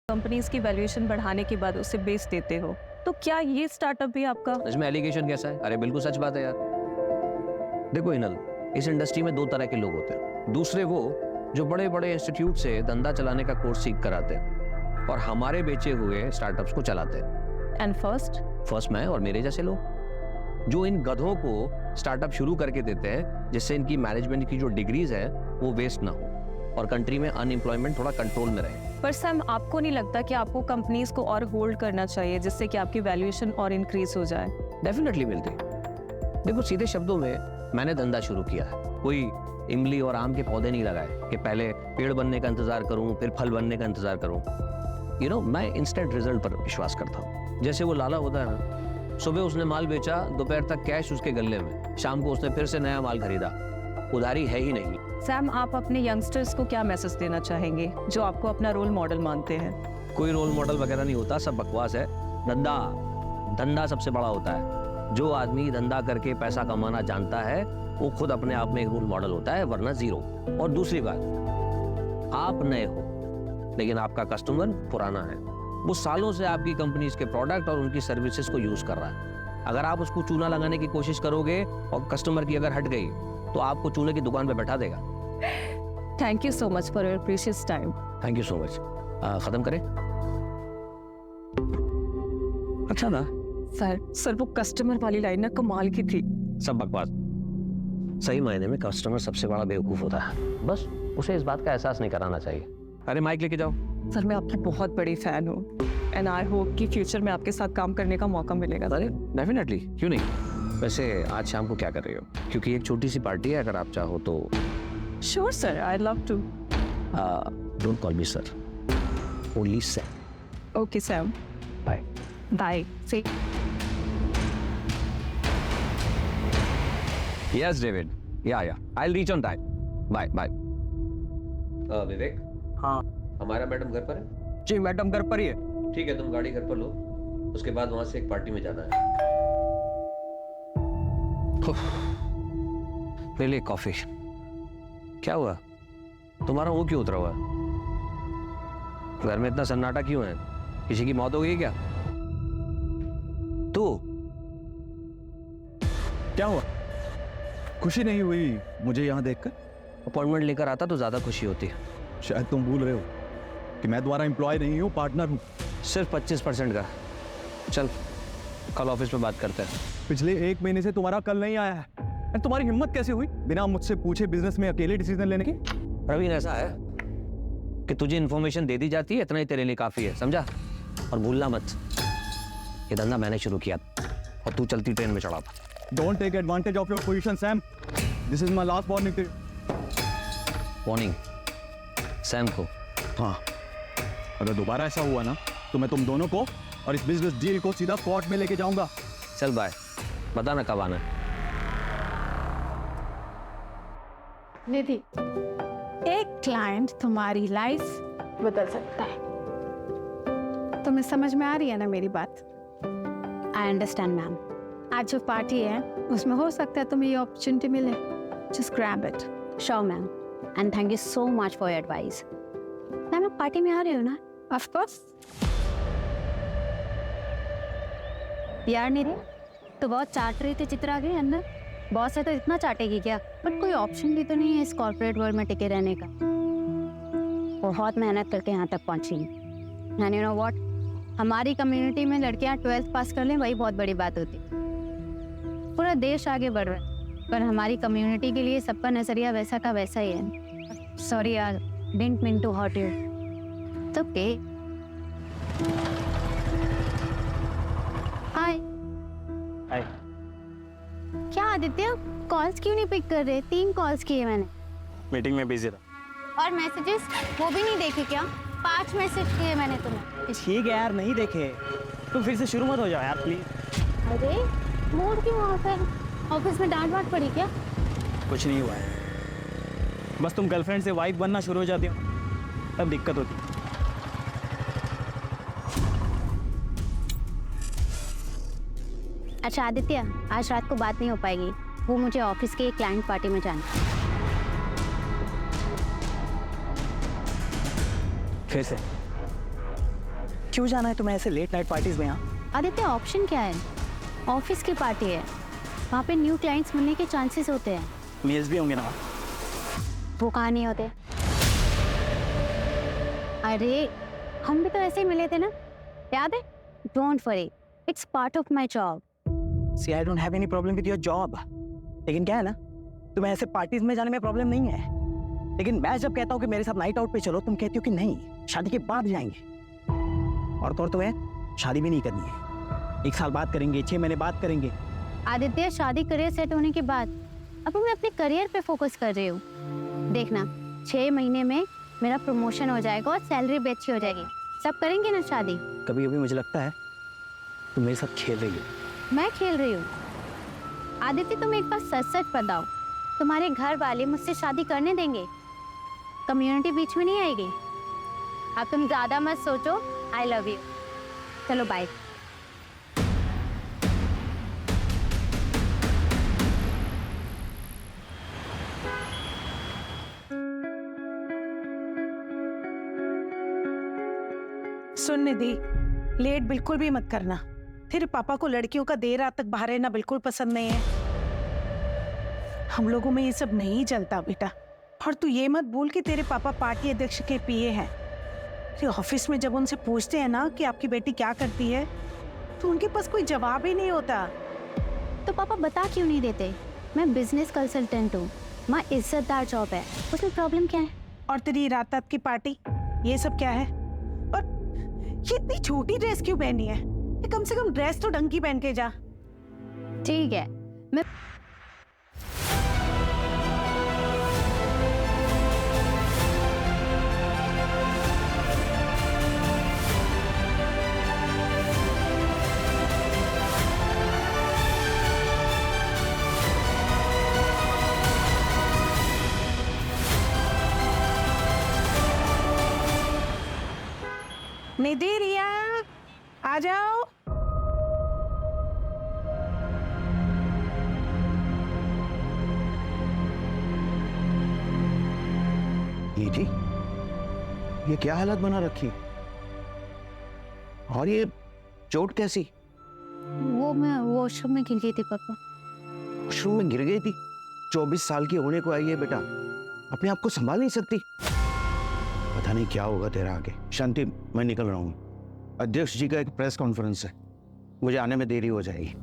Companies की valuation बढ़ाने के बाद उसे बेच देते हो, तो क्या ये स्टार्टअप भी आपका? इसमें एलिगेशन कैसा है? अरे बिल्कुल सच बात है यार। देखो हिनल, इस इंडस्ट्री में दो तरह के लोग होते हैं। दूसरे वो जो बड़े बड़े इंस्टीट्यूट से धंधा चलाने का कोर्स सीख कर आते हैं और हमारे बेचे हुए स्टार्टअप्स को चलाते हैं। एंड फर्स्ट मैं और मेरे जैसे लोग जो इन गधों को स्टार्टअप शुरू करके देते हैं जिससे इनकी मैनेजमेंट की जो डिग्रीज है वो वेस्ट ना हो और कंट्री में अनएम्प्लॉयमेंट थोड़ा कंट्रोल में रहे। पर सैम, आपको नहीं लगता कि आपको कंपनीज को और होल्ड करना चाहिए जिससे कि आपकी वैल्यूएशन और इंक्रीज हो जाए? डेफिनेटली मिलती। देखो सीधे शब्दों में मैंने धंधा शुरू किया है, कोई इमली और आम के पौधे नहीं लगाए कि पहले पेड़ बनने का इंतजार करूं फिर फल बनने का इंतजार करूं। मैं इंस्टेंट रिजल्ट पर विश्वास करता हूं। जैसे वो लाला होता है ना, सुबह उसने माल बेचा, दोपहर तक कैश उसके गल्ले में, शाम को उसने फिर से नया माल खरीदा, उधारी है ही नहीं। सैम, आप अपने यंगस्टर्स को क्या मैसेज देना चाहेंगे जो आपको अपना रोल मॉडल मानते हैं? कोई रोल मॉडल वगैरह नहीं होता, सब बकवास है। धंधा सबसे बड़ा होता है। जो आदमी धंधा करके पैसा कमाना जानता है वो खुद अपने आप में एक रोल मॉडल होता है, वरना जीरो। और दूसरी बात, आप नए हो लेकिन आपका कस्टमर पुराना है, वो सालों से आपकी कंपनीज के प्रोडक्ट और उनकी सर्विसेज को यूज कर रहा है। अगर आप उसको चूना लगाने की कोशिश करोगे और कस्टमर की अगर हट गई तो आपको चूने की दुकान पे बैठा देगा। Thank you so much for your precious time. Thank you so much. खत्म करें? अच्छा ना सर वो कस्टमर वाली लाइन ना कमाल की थी। सब बकवास। सही मायने में कस्टमर सबसे बड़ा बेवकूफ होता है, बस उसे इस बात का एहसास नहीं कराना चाहिए। अरे माइक लेके जाओ। सर मैं आपकी बहुत बड़ी फैन हूँ एंड आई होप कि फ्यूचर में आपके साथ काम करने का मौका मिलेगा। अरे डेफिनेटली, क्यों नहीं। वैसे आज शाम को क्या कर रही हो? क्योंकि एक छोटी सी पार्टी है, अगर आप चाहो तो। Sure sir, I love to. Don't call me sir, only Sam. Okay Sam, bye bye. See yes David, yeah I will reach on time. Bye bye. Vivek, हाँ हमारा मैडम घर पर है? जी मैडम घर पर ही है। ठीक है, तुम गाड़ी घर पर लो, उसके बाद वहां से एक पार्टी में जाना है। ले ले कॉफी। क्या हुआ, तुम्हारा वो क्यों उतरा हुआ? घर में इतना सन्नाटा क्यों है? किसी की मौत हो गई क्या? तू क्या हुआ? खुशी नहीं हुई मुझे यहाँ देखकर? अपॉइंटमेंट लेकर आता तो ज्यादा खुशी होती। शायद तुम भूल रहे हो कि मैं तुम्हारा एम्प्लॉय नहीं हूँ, पार्टनर हूँ। सिर्फ 25% का। चल कल ऑफिस में बात करते हैं। पिछले 1 महीने से तुम्हारा कल नहीं आया है। और तुम्हारी हिम्मत कैसे हुई बिना मुझसे पूछे बिजनेस में अकेले डिसीजन लेने की? प्रवीण, ऐसा है कि तुझे इन्फॉर्मेशन दे दी जाती है, इतना ही तेरे लिए काफी है, समझा? और भूलना मत, ये धंधा मैंने शुरू किया और तू चलती ट्रेन में चढ़ा था। Don't take advantage of your position Sam, this is my last warning to you. Warning Sam को? हाँ, अगर दोबारा ऐसा हुआ ना तो मैं तुम दोनों को और इस बिजनेस डील को सीधा कोर्ट में लेके जाऊंगा। चल बाय, बता ना कब आना है। निधि, एक क्लाइंट तुम्हारी लाइफ बदल सकता है। तुम्हें समझ में आ रही है ना मेरी बात? I understand ma'am. आज जो पार्टी है उसमें हो सकता है तुम्हें ये अपॉर्चुनिटी मिले। Just grab it. Sure ma'am, and thank you so much for your advice. Ma'am आप पार्टी में आ रहे हो ना? Of course. यार निधि, तो बहुत चाट रही थी चित्रा के अंदर। बॉस है तो इतना चाटेगी क्या? बट कोई ऑप्शन भी तो नहीं है इस कॉर्पोरेट वर्ल्ड में टिके रहने का। बहुत मेहनत करके यहाँ तक पहुँची। एंड यू नो व्हाट, हमारी कम्युनिटी में लड़कियाँ 12th पास कर लें वही बहुत बड़ी बात होती। पूरा देश आगे बढ़ रहा है पर हमारी कम्युनिटी के लिए सबका नजरिया वैसा का वैसा ही है। सॉरी यार, didn't mean to hurt you. It's okay. Hi. Hi. क्या आदित्य, कॉल्स क्यों नहीं पिक कर रहे? 3 कॉल्स किए मैंने। मीटिंग में बिजी था। और मैसेजेस वो भी नहीं देखे क्या? 5 मैसेज किए मैंने तुम्हें। ठीक है यार, नहीं देखे तो फिर से शुरू मत हो जाओ यार प्लीज। अरे मूड क्यों ऑफ है? ऑफिस में डांट वाट पड़ी क्या? कुछ नहीं हुआ है, बस तुम गर्लफ्रेंड से वाइफ बनना शुरू हो जाती हो तब दिक्कत होती है। अच्छा आदित्य, आज रात को बात नहीं हो पाएगी, वो मुझे ऑफिस के क्लाइंट पार्टी में जाना है। फिर से क्यों जाना है तुम्हें ऐसे लेट नाइट पार्टीज में? यहाँ आदित्य ऑप्शन क्या है? ऑफिस की पार्टी है, वहाँ पे न्यू क्लाइंट्स मिलने के चांसेस होते हैं। मेल्स भी होंगे ना? वो कहाँ नहीं होते? अरे हम भी तो ऐसे ही मिले थे ना, याद है? Don't worry, it's part of my job. See I don't have any problem with your job, लेकिन क्या है ना, तुम्हें ऐसे पार्टीज में जाने में प्रॉब्लम नहीं है, लेकिन मैं जब कहता हूँ कि मेरे साथ नाइट आउट पे चलो, तुम कहती हो कि नहीं, शादी के बाद जाएंगे। और तो और तुम्हें शादी भी नहीं करनी है, 1 साल बाद करेंगे, 6 महीने बाद करेंगे। आदित्य शादी करियर सेट होने के बाद अब मैं अपने करियर पे फोकस कर रही हूँ। देखना 6 महीने में मेरा प्रमोशन हो जाएगा और सैलरी भी अच्छी हो जाएगी, सब करेंगे ना शादी। कभी कभी मुझे लगता है तुम मेरे साथ खेल रही हो। मैं खेल रही हूँ? आदित्य तुम एक बार सच सच बताओ, तुम्हारे घर वाले मुझसे शादी करने देंगे? कम्युनिटी बीच में नहीं आएगी? अब तुम ज्यादा मत सोचो, आई लव यू। चलो बाय। सुन निधि, लेट बिल्कुल भी मत करना। तेरे पापा को लड़कियों का देर रात तक बाहर रहना बिल्कुल पसंद नहीं है। हम लोगों में ये सब नहीं चलता बेटा। और तू ये मत भूल कि तेरे पापा पार्टी अध्यक्ष के पीए हैं। तेरे ऑफिस में जब उनसे पूछते हैं ना कि आपकी बेटी क्या करती है, तो उनके पास कोई जवाब ही नहीं होता। तो पापा बता क्यों नहीं देते? मैं बिजनेस कंसल्टेंट हूँ, माँ इज्जतदार जॉब है, उसमें प्रॉब्लम क्या है? और तेरी रात रात की पार्टी, ये सब क्या है? और ये इतनी छोटी ड्रेस क्यों पहनी है? कम से कम ड्रेस तो ढंग की पहन के जा। ठीक है, मैं निधि, रिया आ जाओ। जी, ये क्या हालत बना रखी? और ये चोट कैसी? वो मैं वॉशरूम में गिर गई थी पापा। वॉशरूम में गिर गई थी? 24 साल की होने को आई है बेटा, अपने आप को संभाल नहीं सकती? पता नहीं क्या होगा तेरा आगे। शांति, मैं निकल रहा हूँ, अध्यक्ष जी का एक प्रेस कॉन्फ्रेंस है, मुझे आने में देरी हो जाएगी।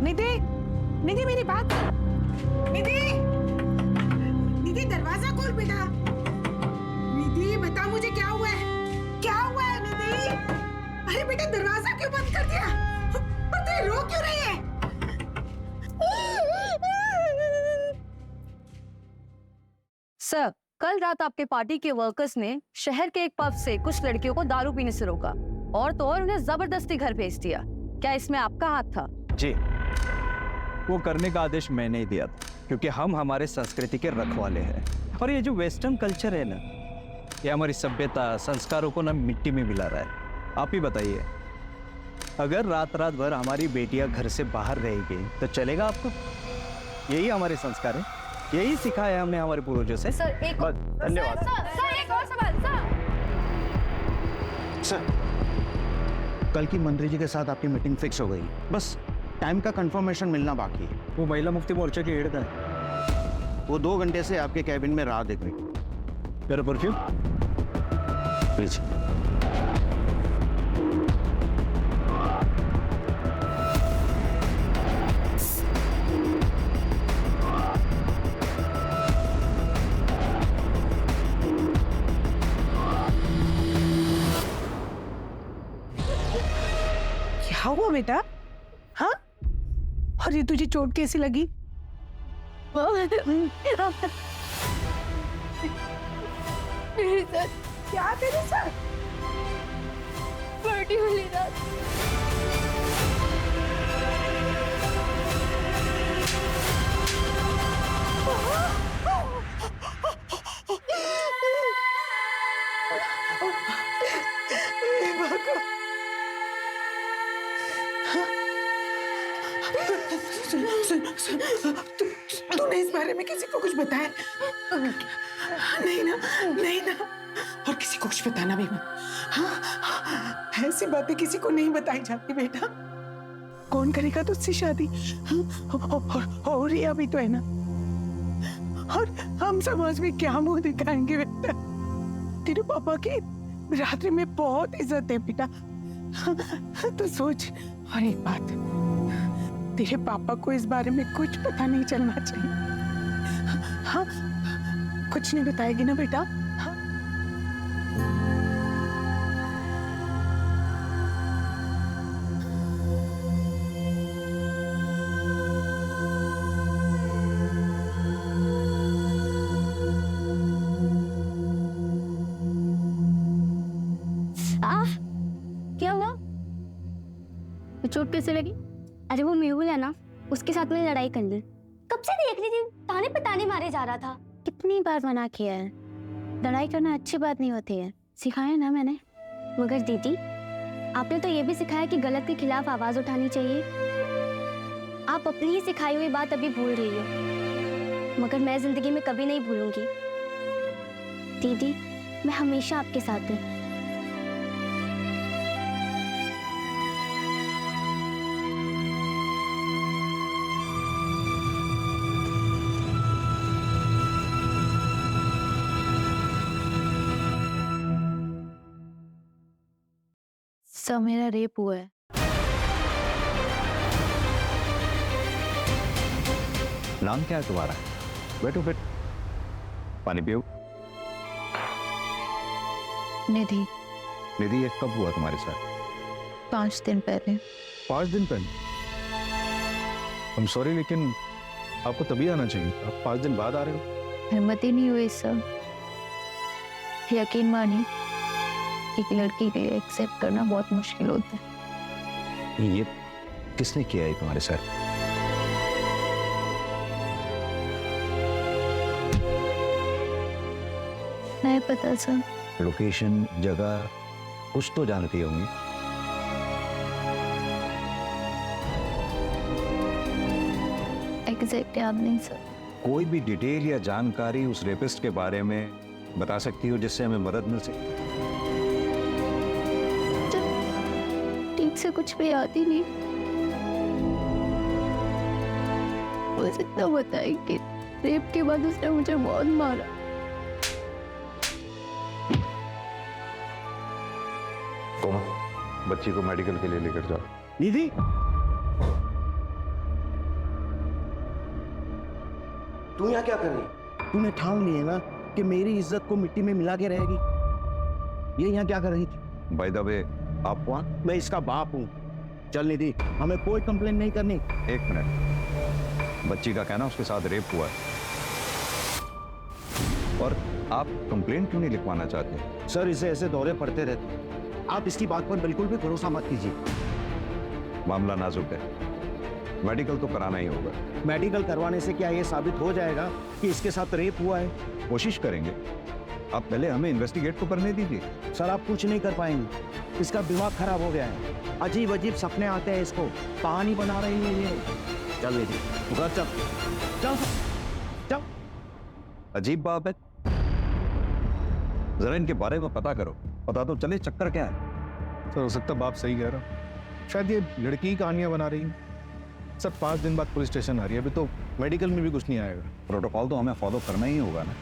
निधि, निधि मेरी बात। निधि, निधि दरवाजा खोल बेटा। निधि बता मुझे क्या हुआ है? क्या हुआ है निधि? अरे बेटा दरवाजा क्यों बंद कर दिया? और तू रो क्यों रही है? सर, कल रात आपके पार्टी के वर्कर्स ने शहर के एक पब से कुछ लड़कियों को दारू पीने से रोका और तो और उन्हें जबरदस्ती घर भेज दिया। क्या इसमें आपका हाथ था? जी, वो करने का आदेश मैंने ही दिया था, क्योंकि हम हमारे संस्कृति के रखवाले हैं। और ये जो वेस्टर्न कल्चर है ना, ये हमारी सभ्यता संस्कारों को ना मिट्टी में मिला रहा है। आप ही बताइए, अगर रात रात भर हमारी बेटियां घर से बाहर रहेगी तो चलेगा आपको? यही हमारे संस्कार है, यही सिखाया हमने हमारे पूर्वजों से। सर एक बस, धन्यवाद। सर एक और सवाल। सर, कल की मंत्री जी के साथ आपकी मीटिंग फिक्स हो गई, बस टाइम का कंफर्मेशन मिलना बाकी है। वो महिला मुक्ति मोर्चा की हेड है, वो 2 घंटे से आपके कैबिन में राह देख रही। मेरा परफ्यूम प्लीज। क्या हुआ बेटा? हाँ? और ये तुझे चोट कैसी लगी? क्या तेरे साथ? पार्टी वाली रात तूने इस बारे में किसी को कुछ बताया? नहीं ना, नहीं ना, और किसी को कुछ बताना भी मत। हाँ, ऐसी बातें किसी को नहीं बताई जाती बेटा। कौन करेगा तुझसे शादी? और रिया भी तो है ना, और हम समाज में क्या मुंह दिखाएंगे बेटा? तेरे पापा की रात्रि में बहुत इज्जत है बेटा। तो सोच, और एक बात, तेरे पापा को इस बारे में कुछ पता नहीं चलना चाहिए। हाँ, कुछ नहीं बताएगी ना बेटा? हाँ? क्या हुआ? तो चोट कैसे लगी? अरे वो मेहुल है ना, उसके साथ मैंने लड़ाई कर ली। कब से देख रही थी, ताने पे ताने मारे जा रहा था। कितनी बार मना किया है, लड़ाई करना अच्छी बात नहीं होती है, सिखाया ना मैंने। मगर दीदी, आपने तो ये भी सिखाया कि गलत के खिलाफ आवाज उठानी चाहिए। आप अपनी ही सिखाई हुई बात अभी भूल रही हो, मगर मैं जिंदगी में कभी नहीं भूलूंगी। दीदी, मैं हमेशा आपके साथ हूँ। सर, मेरा रेप हुआ है। नाम क्या है तुम्हारा? बैठो बैठो, पानी पियो। निधि। निधि, ये कब हुआ तुम्हारे साथ? 5 दिन पहले। 5 दिन पहले? I'm sorry, लेकिन आपको तभी आना चाहिए। आप 5 दिन बाद आ रहे हो। हिम्मत ही नहीं हुई सर। यकीन मानिए, एक लड़की के लिए एक्सेप्ट करना बहुत मुश्किल होता है। ये किसने किया है तुम्हारे साथ? नहीं पता सर। लोकेशन, जगह कुछ तो जानती होंगी। एग्जैक्ट याद नहीं सर। कोई भी डिटेल या जानकारी उस रेपिस्ट के बारे में बता सकती हो जिससे हमें मदद मिल सके? ठीक से कुछ भी याद ही नहीं। बस इतना बताए कि रेप के बाद उसने मुझे बहुत मारा। कोमल, बच्ची को मेडिकल के लिए लेकर जाओ। निधि, तू यहाँ क्या कर रही? तूने ठान ली है ना कि मेरी इज्जत को मिट्टी में मिला के रहेगी। ये यहाँ क्या कर रही थी? बाय द वे, आप कौन? मैं इसका बाप हूँ। चल निधि, हमें कोई कंप्लेन नहीं करनी। एक मिनट, बच्ची का कहना उसके साथ रेप हुआ है, और आप कंप्लेंट क्यों नहीं लिखवाना चाहते? सर, इसे ऐसे दौरे पड़ते रहते, आप इसकी बात पर बिल्कुल भी भरोसा मत कीजिए। मामला नाजुक है, मेडिकल तो कराना ही होगा। मेडिकल करवाने से क्या ये साबित हो जाएगा कि इसके साथ रेप हुआ है? कोशिश करेंगे, आप पहले हमें इन्वेस्टिगेट तो करने दीजिए। सर, आप कुछ नहीं कर पाएंगे, इसका दिमाग खराब हो गया है। अजीब अजीब सपने आते हैं इसको, कहानी बना रही है ये। चल निधि, तू घर चल, चल चल। अजीब बात है, जरा इनके बारे में पता करो, पता तो चले चक्कर क्या है। सर, हो सकता बाप सही कह रहा हो। शायद ये लड़की ही कहानियां बना रही है। सर, 5 दिन बाद पुलिस स्टेशन आ रही है, अभी तो मेडिकल में भी कुछ नहीं आएगा। प्रोटोकॉल तो हमें फॉलो करना ही होगा ना।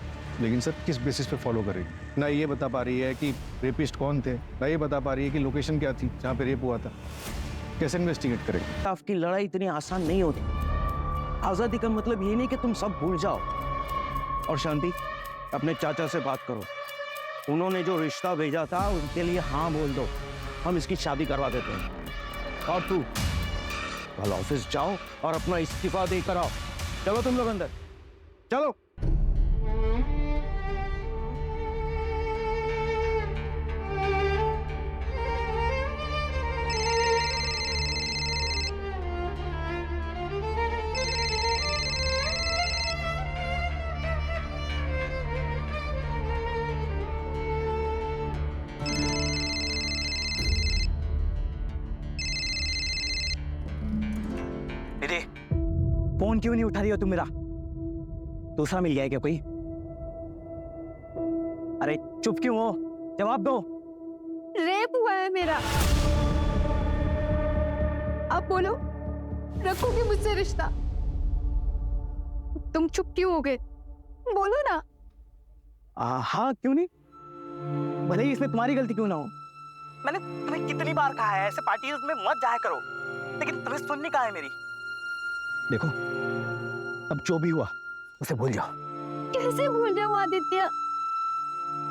लेकिन सर, किस बेसिस पे फॉलो करेगी? ना ये बता पा रही है कि रेपिस्ट कौन थे, ना ये बता पा रही है कि लोकेशन क्या थी जहाँ पे रेप हुआ था। कैसे इन्वेस्टिगेट करेगी? आपकी लड़ाई इतनी आसान नहीं होती। आजादी का मतलब ये नहीं कि तुम सब भूल जाओ। और शांति, अपने चाचा से बात करो, उन्होंने जो रिश्ता भेजा था उनके लिए हाँ बोल दो, हम इसकी शादी करवा देते हैं। और तू कल ऑफिस जाओ और अपना इस्तीफा देकर आओ। चलो तुम लोग अंदर, चलो। फोन क्यों नहीं उठा रही हो तुम मेरा? दूसरा मिल गया है क्या कोई? अरे चुप क्यों हो? जवाब दो। रेप हुआ है मेरा। आप बोलो, रखोगे मुझसे रिश्ता? तुम चुप क्यों हो गए? बोलो ना। हाँ, क्यों नहीं? भले ही इसमें तुम्हारी गलती क्यों ना हो। मैंने तुम्हें कितनी बार कहा है ऐसे पार्टीज में मत जाया करो, लेकिन तुम्हें सुननी कहाँ है मेरी? देखो, अब जो भी हुआ उसे भूल जाओ। कैसे भूल जाऊं आदित्य?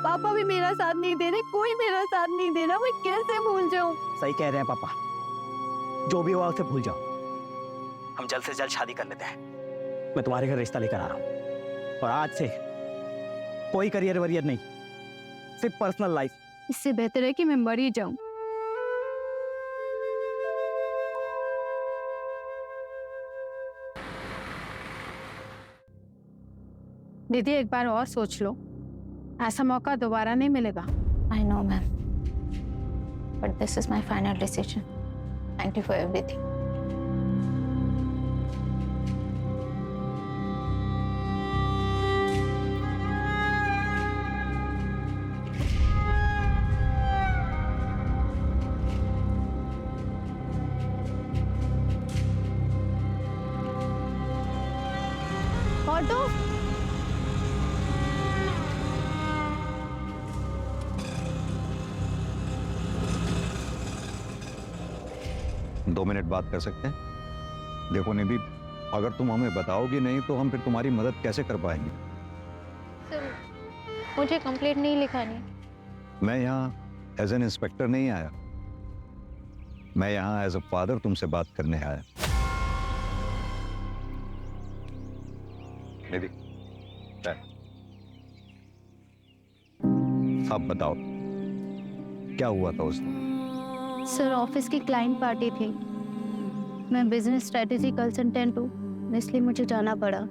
पापा भी मेरा साथ नहीं दे रहे, कोई मेरा साथ नहीं दे रहा, मैं कैसे भूल जाऊं? सही कह रहे हैं पापा, जो भी हुआ उसे भूल जाओ। हम जल्द से जल्द शादी कर लेते हैं। मैं तुम्हारे घर रिश्ता लेकर आ रहा हूँ, और आज से कोई करियर वरियर नहीं, सिर्फ पर्सनल लाइफ। इससे बेहतर है कि मैं मर ही जाऊं। दीदी, एक बार और सोच लो, ऐसा मौका दोबारा नहीं मिलेगा। I know, ma'am. But this is my final decision. Thank you for everything. Auto, 2 minute बात कर सकते हैं? देखो निधि, अगर तुम हमें बताओगी नहीं तो हम फिर तुम्हारी मदद कैसे कर पाएंगे? सर, मुझे कंप्लेंट नहीं लिखानी। मैं यहाँ एज एन इंस्पेक्टर नहीं आया, मैं यहाँ एज अ फादर तुमसे बात करने आया। निधि, आप बताओ क्या हुआ था उस दिन? सर, ऑफिस की क्लाइंट पार्टी थी। मैं बिजनेस स्ट्रेटेजी कंसल्टेंट हूँ, इसलिए मुझे जाना पड़ा।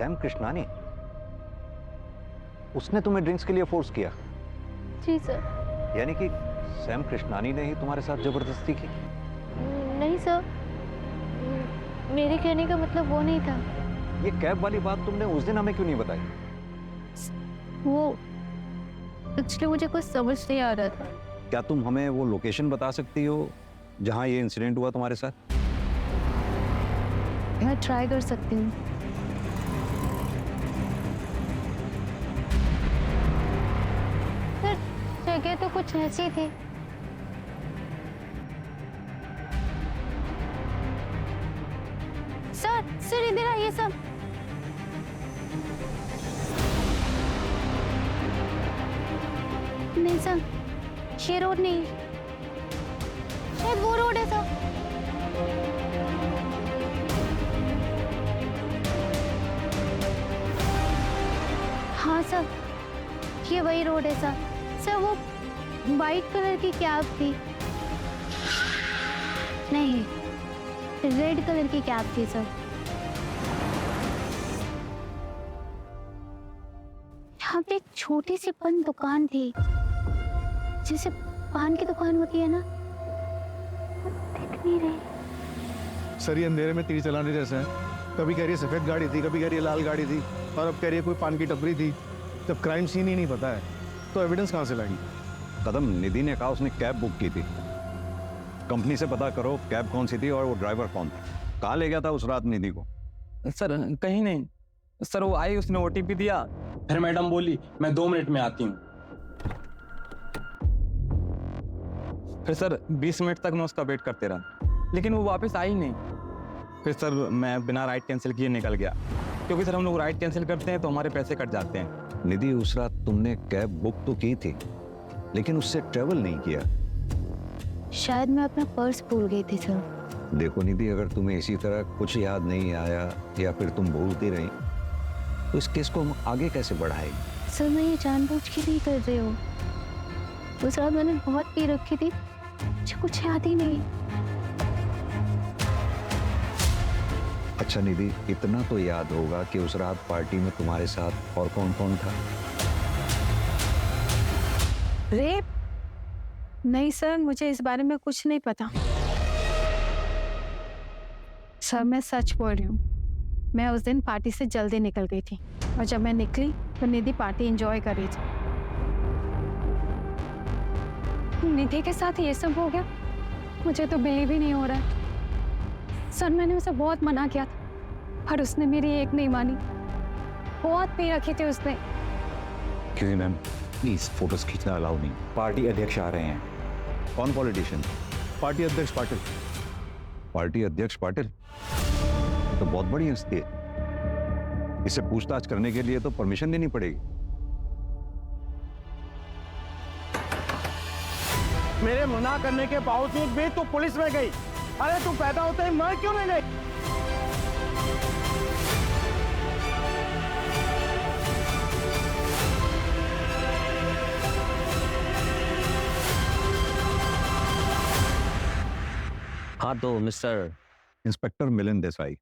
सैम कृष्णानी, उसने तुम्हें ड्रिंक्स के लिए फोर्स किया? जी सर। यानी कि सैम कृष्णानी ने ही तुम्हारे साथ जबरदस्ती की? नहीं सर, मेरे कहने का मतलब वो नहीं था। ये कैब वाली बात तुमने उस दिन हमें क्यों नहीं बताई? वो एक्चुअली मुझे कुछ समझ नहीं आ रहा था। क्या तुम हमें वो लोकेशन बता सकती हो जहां ये इंसिडेंट हुआ तुम्हारे साथ? मैं ट्राई कर सकती हूँ। सर जगह तो कुछ ऐसी थी। सर इधर आइए सब। नहीं सर, ये रोड नहीं, शायद वो रोड है सर। हाँ सर, ये वही रोड है सर। सर वो वाइट कलर की कैब थी, नहीं रेड कलर की कैब थी सर। यहाँ पे एक छोटी सी पान दुकान थी, जैसे पान की दुकान होती है ना, वो दिख नहीं रही। सर ये अंधेरे में तीर चलाने जैसे है। कभी कह रही है सफेद गाड़ी थी, कभी कह रही है लाल गाड़ी थी, और अब कह रही है कोई पान की टपरी थी। जब क्राइम सीन ही नहीं पता है तो एविडेंस कहाँ से लाएंगे? कदम, निधि ने कहा उसने कैब बुक की थी। कंपनी से पता करो कैब कौन सी थी और वो ड्राइवर कौन था। कहाँ ले गया था उस रात निधि को? सर कहीं नहीं सर, वो आई, उसने ओटीपी दिया, फिर मैडम बोली मैं 2 मिनट में आती हूँ। फिर सर 20 मिनट तक मैं उसका वेट करते रहा, लेकिन वो वापस आई नहीं। फिर सर मैं बिना राइड कैंसिल किए निकल गया, क्योंकि सर हम लोग राइड कैंसिल करते हैं तो हमारे पैसे कट जाते हैं। निधि, उस रात तुमने कैब बुक तो की थी लेकिन उससे ट्रेवल नहीं किया। शायद मैं अपना पर्स भूल गई थी सर। देखो निधि, अगर तुम्हें इसी तरह कुछ याद नहीं आया या फिर तुम भूलती रही तो इस केस को हम आगे कैसे बढ़ाएंगे? सर मैं ये जानबूझ के नहीं कर रही हूँ, उस रात मैंने बहुत पी रखी थी, मुझे कुछ याद ही नहीं। अच्छा निधि, इतना तो याद होगा कि उस रात पार्टी में तुम्हारे साथ और कौन कौन था? रेप? नहीं सर, मुझे इस बारे में कुछ नहीं पता। सर मैं सच बोल रही हूँ, मैं उस दिन पार्टी से जल्दी निकल गई थी, और जब मैं निकली तो निधि पार्टी एंजॉय कर रही थी। निधि के साथ ये सब हो गया? मुझे तो बिलीव ही नहीं हो रहा है। सर मैंने उसे बहुत मना किया था, पर उसने मेरी एक नहीं मानी। बहुत पी रखी थी उसने। क्यों मैम, प्लीज फोटोज खींचना अलाउ नहीं। पार्टी अध्यक्ष आ रहे हैं। कौन पॉलिटिशियन? पार्टी अध्यक्ष पाटिल। पार्टी अध्यक्ष पाटिल तो बहुत बड़ी हस्ती है, इसे पूछताछ करने के लिए तो परमिशन लेनी पड़ेगी। मेरे मना करने के बावजूद भी तू पुलिस में गई। अरे तू पैदा होते ही मर क्यों नहीं गई? हाँ तो मिस्टर, इंस्पेक्टर मिलिंद देसाई।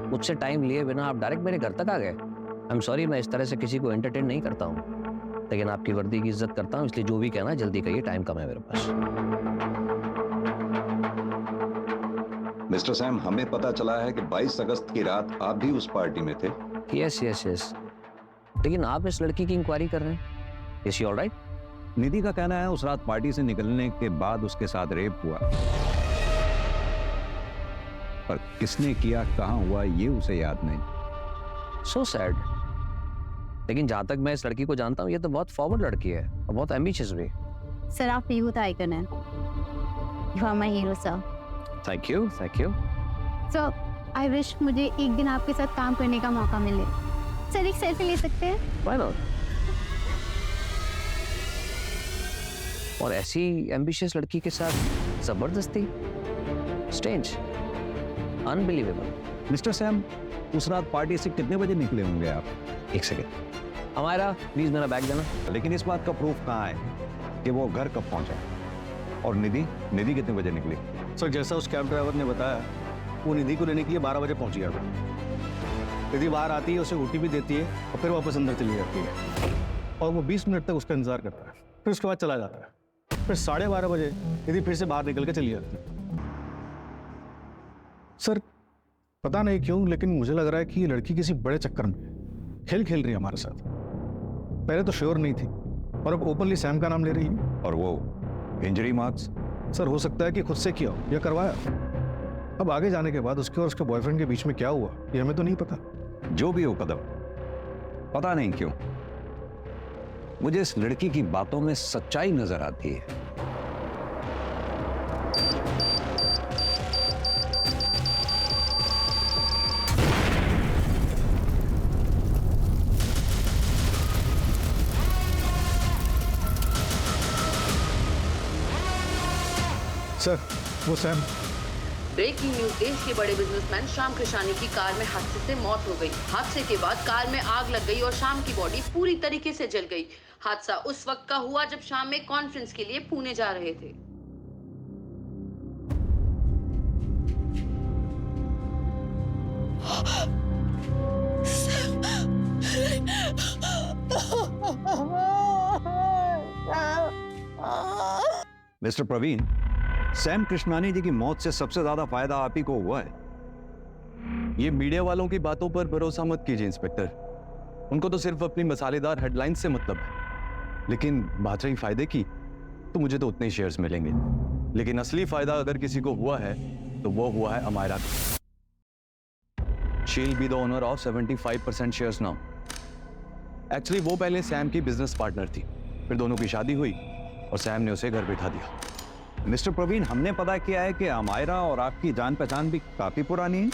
मुझसे टाइम लिए बिना आप डायरेक्ट मेरे घर तक आ गए। आई एम सॉरी, मैं इस तरह से किसी को एंटरटेन नहीं करता हूँ, लेकिन आपकी वर्दी की इज्जत करता हूँ, इसलिए जो भी कहना जल्दी कहिए, टाइम कम है मेरे पास। मिस्टर सैम, हमें पता चला है कि 22 अगस्त की रात आप भी उस पार्टी में थे। यस यस यस, लेकिन आप इस लड़की की इंक्वायरी कर रहे हैं। Is she all right? Nidhi का कहना है उस रात पार्टी से निकलने के बाद उसके साथ रेप हुआ, पर किसने किया, कहां हुआ, ये उसे याद नहीं। So sad. लेकिन जहां तक मैं इस लड़की को जानता हूँ, ये तो बहुत फॉरवर्ड लड़की है और बहुत एम्बिशियस भी। सर आप यूथ आइकन हैं, you are my hero sir. Thank you, thank you. Sir I wish मुझे एक दिन आपके साथ काम करने का मौका मिले। सर एक सेल्फी ले सकते हैं? Why not? और ऐसी एम्बिशियस लड़की के साथ जबरदस्ती, स्ट्रेंज, अनबिलीवेबल। मिस्टर सैम, उस रात पार्टी से कितने बजे निकले होंगे आप? एक सेकेंड, हमारा प्लीज मेरा बैग देना। लेकिन इस बात का प्रूफ कहाँ है कि वो घर कब पहुंचा? और निधि कितने बजे निकली? सर जैसा उस कैब ड्राइवर ने बताया, वो निधि को लेने के लिए 12 बजे पहुंच गया था। निधि बाहर आती है, उसे ओटीपी देती है और फिर वापस अंदर चली जाती है, और वो 20 मिनट तक उसका इंतजार करता है, फिर उसके बाद चला जाता है। फिर 12:30 बजे निधि फिर से बाहर निकल के चली जाती है। सर पता नहीं क्यों, लेकिन मुझे लग रहा है कि ये लड़की किसी बड़े चक्कर में खेल रही है हमारे साथ। पहले तो श्योर नहीं थी, और अब ओपनली सैम का नाम ले रही है। और वो इंजरी मार्क्स? सर हो सकता है कि खुद से किया हो या करवाया। अब आगे जाने के बाद उसके और उसके बॉयफ्रेंड के बीच में क्या हुआ ये हमें तो नहीं पता। जो भी हो कदम, पता नहीं क्यों मुझे इस लड़की की बातों में सच्चाई नजर आती है। सर वो सैम। ब्रेकिंग न्यूज, देश के बड़े बिजनेसमैन श्याम कृष्णानी की कार में हादसे से मौत हो गई। हादसे के बाद कार में आग लग गई और श्याम की बॉडी पूरी तरीके से जल गई। हादसा उस वक्त का हुआ जब श्याम एक कॉन्फ्रेंस के लिए पुणे जा रहे थे। मिस्टर प्रवीण, सैम कृष्णानी जी की मौत से सबसे ज्यादा फायदा आप ही को हुआ है। ये मीडिया वालों की बातों पर भरोसा मत कीजिए इंस्पेक्टर। उनको तो सिर्फ अपनी मसालेदार हेडलाइन से मतलब है। लेकिन बात रही फायदे की, तो मुझे तो उतने ही शेयर्स मिलेंगे। लेकिन असली फायदा अगर किसी को हुआ है तो वो हुआ है अमायरा को। She will be the owner of 75% shares now. Actually वो पहले सैम की बिजनेस पार्टनर थी, फिर दोनों की शादी हुई और सैम ने उसे घर बिठा दिया। मिस्टर प्रवीण, हमने पता किया है कि अमायरा और आपकी जान पहचान भी काफी पुरानी है।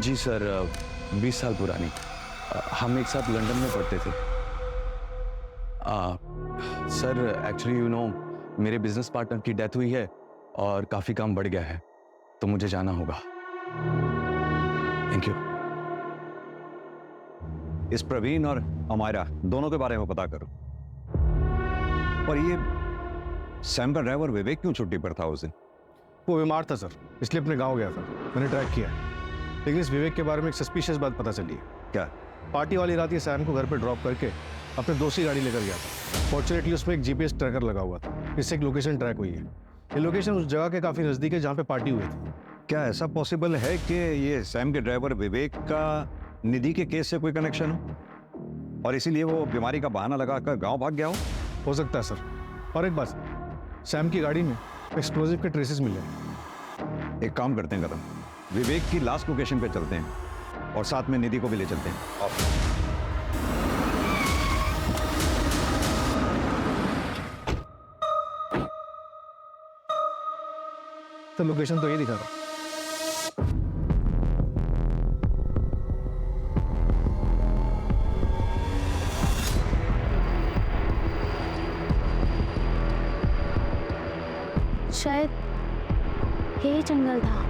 जी सर, 20 साल पुरानी। हम एक साथ लंदन में पढ़ते थे। सर एक्चुअली यू नो मेरे बिजनेस पार्टनर की डेथ हुई है और काफी काम बढ़ गया है, तो मुझे जाना होगा। Thank you. इस प्रवीण और अमायरा दोनों के बारे में पता करो। और ये सैम का ड्राइवर विवेक क्यों छुट्टी पर था उस दिन? वो बीमार था सर, इसलिए अपने गांव गया था। मैंने ट्रैक किया, लेकिन इस विवेक के बारे में एक सस्पिशियस बात पता चली है। क्या? पार्टी वाली रात ये सैम को घर पे ड्रॉप करके अपने दोस्त की गाड़ी लेकर गया था। फॉर्चुनेटली उसमें एक जीपीएस ट्रैकर लगा हुआ था, इससे एक लोकेशन ट्रैक हुई है। ये लोकेशन उस जगह के काफी नजदीक है जहाँ पे पार्टी हुई थी। क्या ऐसा पॉसिबल है कि ये सैम के ड्राइवर विवेक का निधि के केस से कोई कनेक्शन हो और इसीलिए वो बीमारी का बहाना लगाकर गांव भाग गया हो सकता है सर। और एक बात, सैम की गाड़ी में एक्सप्लोजिव के ट्रेसेस मिले। एक काम करते हैं कदम, विवेक की लास्ट लोकेशन पे चलते हैं और साथ में निधि को भी ले चलते हैं। तो लोकेशन तो ये दिखा रहा। शायद यही जंगल था।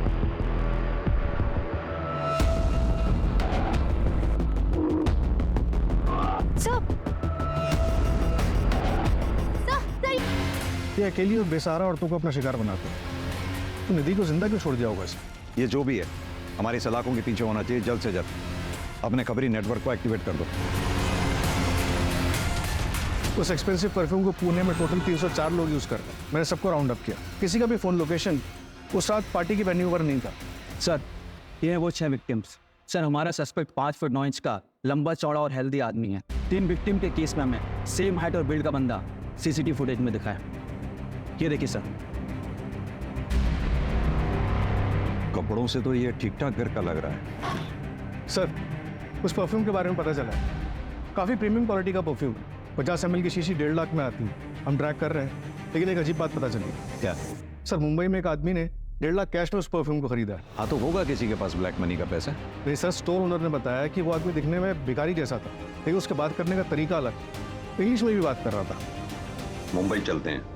ये अकेली और बेसहारा औरतों को अपना शिकार बनाते हैं, तो निधि को जिंदा क्यों छोड़ दिया होगा इसे? ये जो भी है, हमारी सलाखों के पीछे होना चाहिए जल्द से जल्द। अपने खबरी नेटवर्क को एक्टिवेट कर दो। उस एक्सपेंसिव परफ्यूम को पुणे में टोटल 304 लोग यूज करते हैं। मैंने सबको राउंड अप किया, किसी का भी फोन लोकेशन उस रात पार्टी की वेन्यू पर नहीं था। सर ये है वो 6 विक्टिम्स। सर हमारा सस्पेक्ट 5 फुट 9 इंच का लंबा चौड़ा और हेल्दी आदमी है। 3 विक्टिम के केस में हमें सेम हाइट और बिल्ड का बंदा सीसीटीवी फुटेज में दिखा है। ये देखिए सर। कपड़ों से तो ये ठीक ठाक घर का लग रहा है। सर उस परफ्यूम के बारे में पता चला है, काफ़ी प्रीमियम क्वालिटी का परफ्यूम, 50 ml की शीशी 1.5 लाख में आती है। हम ट्रैक कर रहे हैं, लेकिन एक अजीब बात पता चली। क्या? सर मुंबई में एक आदमी ने 1.5 लाख कैश में उस परफ्यूम को खरीदा है। हाँ तो होगा किसी के पास ब्लैक मनी का पैसा। नहीं सर, स्टोर ओनर ने बताया कि वो आदमी दिखने में भिखारी जैसा था, लेकिन उसके बात करने का तरीका अलग, इंग्लिश में भी बात कर रहा था। मुंबई चलते हैं।